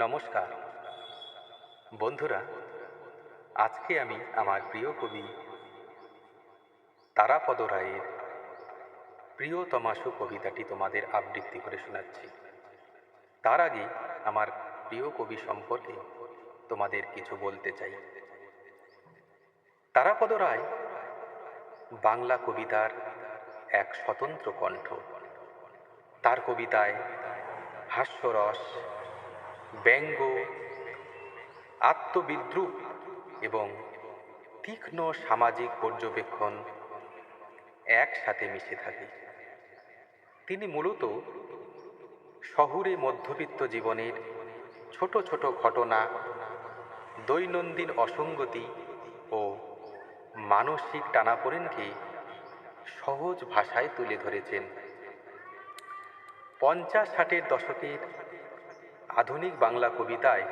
নমস্কার বন্ধুরা, আজকে আমি আমার প্রিয় কবি তারাপদ রায়ের প্রিয়তমাশু কবিতাটি তোমাদের আবৃত্তি করে শোনাচ্ছি। তার আগে আমার প্রিয় কবি সম্পর্কে তোমাদের কিছু বলতে চাই। তারাপদ রায় বাংলা কবিতার এক স্বতন্ত্র কণ্ঠ। তার কবিতায় হাস্যরস, ব্যঙ্গ, আত্মবিদ্রূপ এবং তীক্ষ্ণ সামাজিক পর্যবেক্ষণ একসাথে মিশে থাকে। তিনি মূলত শহুরে মধ্যবিত্ত জীবনের ছোট ছোট ঘটনা, দৈনন্দিন অসঙ্গতি ও মানসিক টানাপোড়েনকে সহজ ভাষায় তুলে ধরেছেন। 50-60-এর দশকের আধুনিক বাংলা কবিতায়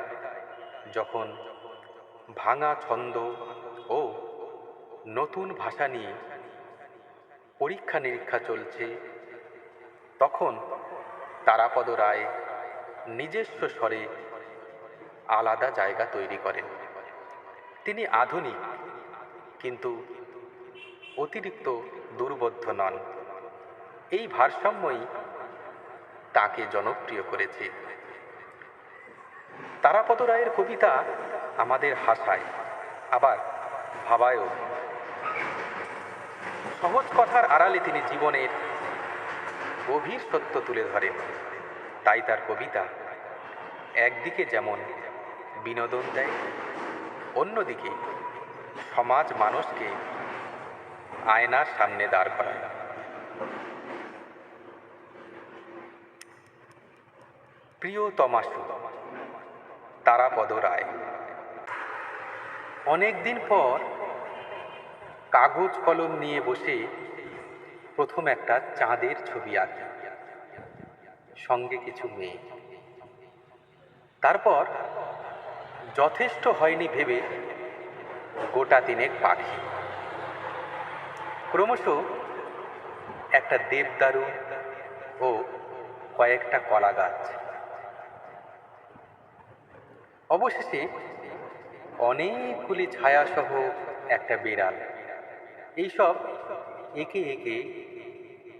যখন ভাঙা ছন্দ ও নতুন ভাষা নিয়ে পরীক্ষা নিরীক্ষা চলছে, তখন তারাপদ রায় নিজস্ব স্বরে আলাদা জায়গা তৈরি করেন। তিনি আধুনিক কিন্তু অতিরিক্ত দুর্বোধ্য নন। এই ভারসাম্যই তাকে জনপ্রিয় করেছে। তারাপদ রায়ের কবিতা আমাদের হাসায়, আবার ভাবায়ও। সহজ কথার আড়ালে তিনি জীবনের গভীর সত্য তুলে ধরেন। তাই তার কবিতা একদিকে যেমন বিনোদন দেয়, অন্যদিকে সমাজ মানুষকে আয়নার সামনে দাঁড় করায়। প্রিয়তমাশু তারাপদ রায়। অনেকদিন পর কাগজ কলম নিয়ে বসে প্রথম একটা চাঁদের ছবি আঁকি, সঙ্গে কিছু মেয়ে। তারপর যথেষ্ট হয়নি ভেবে গোটা তিনেক পাখি। ক্রমশ একটা দেবদারু ও কয়েকটা কলা গাছ। অবশেষে অনেকগুলি ছায়াসহ একটা বিড়াল। এইসব একে একে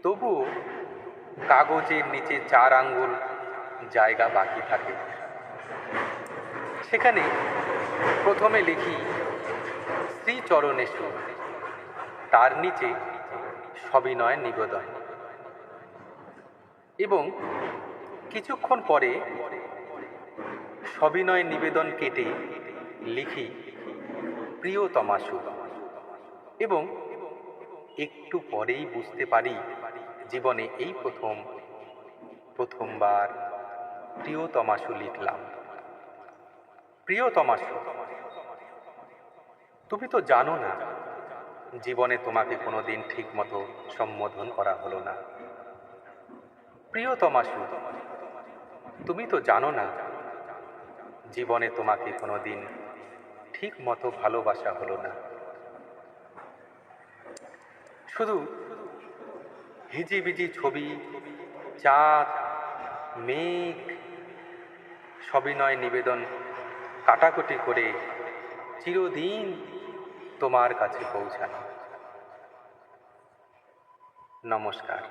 তবুও কাগজের নিচে 4 আঙ্গুল জায়গা বাকি থাকে। সেখানে প্রথমে লিখি শ্রীচরণেষু, তার নিচে সবিনয় নিবেদন, এবং কিছুক্ষণ পরে সবিনয় নিবেদন কেটে লিখি প্রিয়তমাশু, এবং একটু পরেই বুঝতে পারি জীবনে এই প্রথমবার প্রিয়তমাশু লিখলাম। প্রিয়তমাশু, তুমি তো জানো না, জীবনে তোমাকে কোনোদিন ঠিক মতো সম্বোধন করা হলো না। প্রিয়তমাশু, তুমি তো জানো না, জীবনে তোমাকে কোনোদিন ঠিক মতো ভালোবাসা হলো না। শুধু হিজিবিজি ছবি, চাঁদ, মেঘ, সবিনয় নিবেদন কাটাকুটি করে চিরদিন তোমার কাছে পৌঁছানো। নমস্কার।